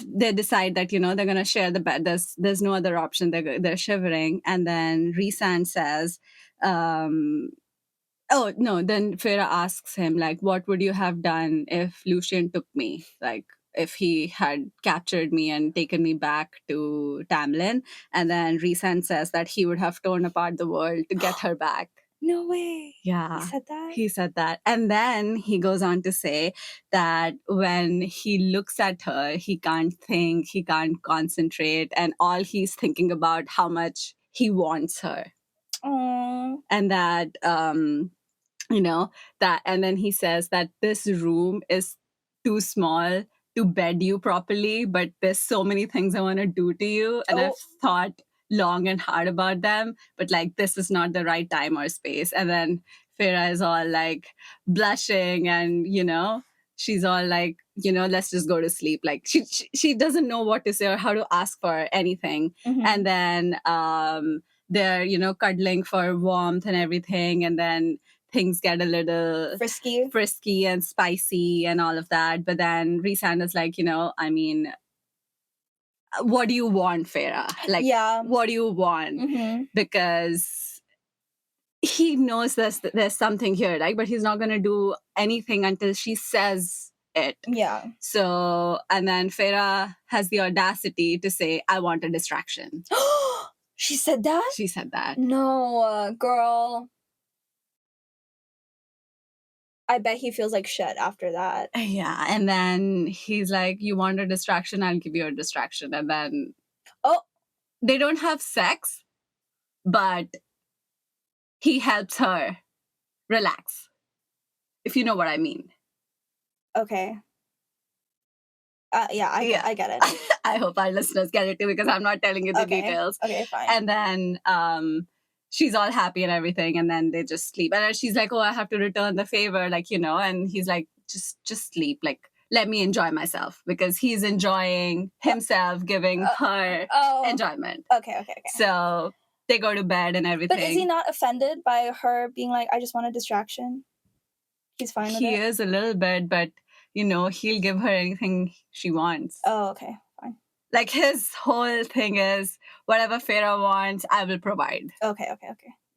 they decide that they're going to share the bed. There's no other option. They're shivering, and then Rhysand says, oh no, then Feyre asks him, like, what would you have done if Lucien took me, like if he had captured me and taken me back to Tamlin? And then Rhysand says that he would have torn apart the world to get her back. No way. Yeah. He said that? He said that. And then he goes on to say that when he looks at her, he can't think, he can't concentrate, and all he's thinking about how much he wants her. Aww. And that, that, and then he says that this room is too small to bed you properly, but there's so many things I want to do to you. And I've thought long and hard about them, but like this is not the right time or space. And then Feyre is all like blushing, and she's all like, let's just go to sleep. Like she doesn't know what to say or how to ask for anything. And then they're cuddling for warmth and everything, and then things get a little frisky and spicy and all of that. But then Rhysand is like, I mean, what do you want, Feyre? Like, what do you want? Because he knows there's something here, right? But he's not going to do anything until she says it. Yeah. So, and then Feyre has the audacity to say, I want a distraction. She said that? She said that. No, girl. I bet he feels like shit after that. Yeah. And then he's like, you want a distraction? I'll give you a distraction. And then they don't have sex, but he helps her relax, if you know what I mean. Okay. I get it. I hope our listeners get it too, because I'm not telling you the details. Okay, fine. And then she's all happy and everything, and then they just sleep. And she's like, oh, I have to return the favor, like, and he's like, just sleep, like, let me enjoy myself, because he's enjoying himself giving her enjoyment. Okay. So they go to bed and everything. But is he not offended by her being like, I just want a distraction? He's fine with it? He is a little bit, but he'll give her anything she wants. Oh, okay, fine. Like his whole thing is, whatever Feyre wants, I will provide. Okay.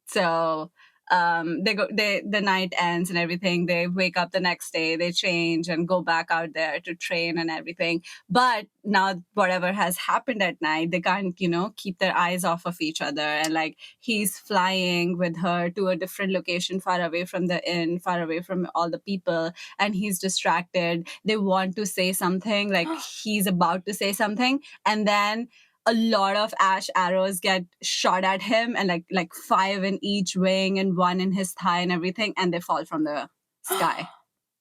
So the night ends and everything. They wake up the next day, they change and go back out there to train and everything. But now whatever has happened at night, they can't, keep their eyes off of each other. And like he's flying with her to a different location, far away from the inn, far away from all the people, and he's distracted. They want to say something, like he's about to say something, and then a lot of ash arrows get shot at him, and like 5 in each wing and 1 in his thigh and everything, and they fall from the sky.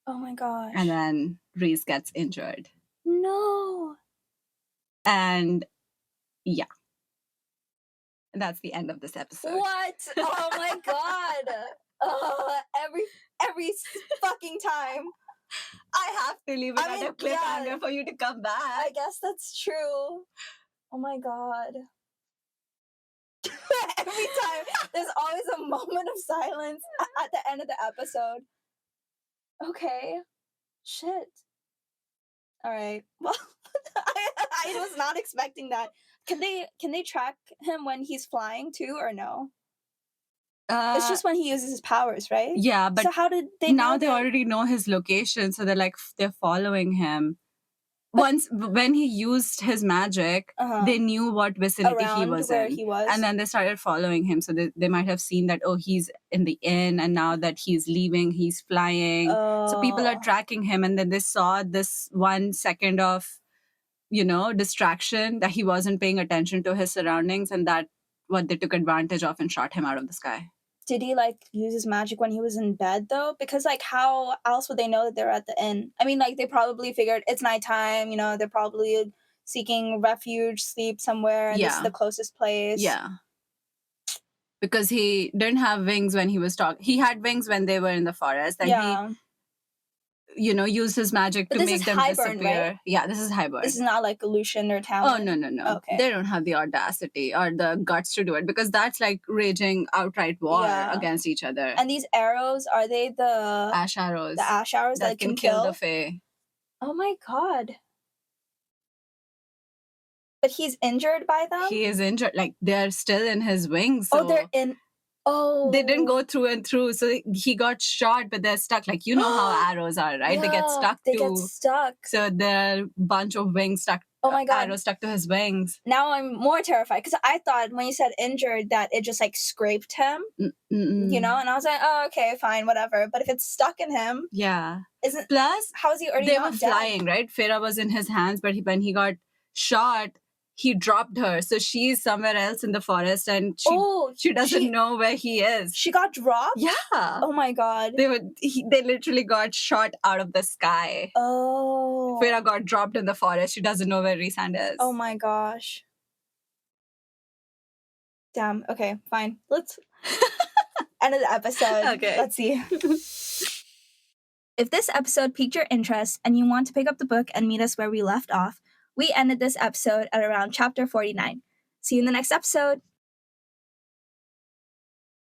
Oh my gosh. And then Rhys gets injured. No. And yeah. And that's the end of this episode. What? Oh my god. Every fucking time. I have to leave it at a cliffhanger for you to come back. I guess that's true. Oh my god. Every time, there's always a moment of silence at the end of the episode. Okay. Shit. All right. Well, I was not expecting that. Can they track him when he's flying too, or no? It's just when he uses his powers, right? Yeah, but so how did they now they already know his location, so they're following him. When he used his magic, they knew what vicinity he was in. And then they started following him. So they might have seen that, he's in the inn, and now that he's leaving, he's flying. So people are tracking him, and then they saw this 1 second of, distraction, that he wasn't paying attention to his surroundings, and that what they took advantage of and shot him out of the sky. Did he use his magic when he was in bed though? Because how else would they know that they're at the inn? I mean, they probably figured it's nighttime, they're probably seeking refuge, sleep somewhere, and this is the closest place. Yeah. because he didn't have wings when he was talking. He had wings when they were in the forest, and Yeah. he, used his magic But to this make is them Hyburn, disappear. right? Yeah, this is Hyburn. This is not like Lucien or Oh, Talon. no. Okay. They don't have the audacity or the guts to do it, because that's like raging outright war Yeah. against each other. And these arrows, are they the Ash arrows. the ash arrows that can kill the kill? Fae. Oh my god. But he's injured by them? He is injured. Like, they're still in his wings. Oh, So they're in. Oh. they didn't go through and through. So he got shot, but they're stuck. Like, you know how arrows are, right? They get Yeah, stuck they get stuck. So there are a bunch of wings stuck. Oh my god. Arrows stuck to his wings. Now I'm more terrified, because I thought when you said injured that it just like scraped him, and I was like, oh, okay, fine, whatever. But if it's stuck in him, Yeah. Plus, how is he already they not were dead? flying, right? Feyre was in his hands, but when he got shot, he dropped her. So she's somewhere else in the forest, and she doesn't know where he is. She got dropped? Yeah. Oh my god. They literally got shot out of the sky. Oh. Feyre got dropped in the forest. She doesn't know where Rhysand is. Oh my gosh. Damn. Okay, fine. Let's end of the episode. Okay. Let's see. If this episode piqued your interest and you want to pick up the book and meet us where we left off, we ended this episode at around chapter 49. See you in the next episode.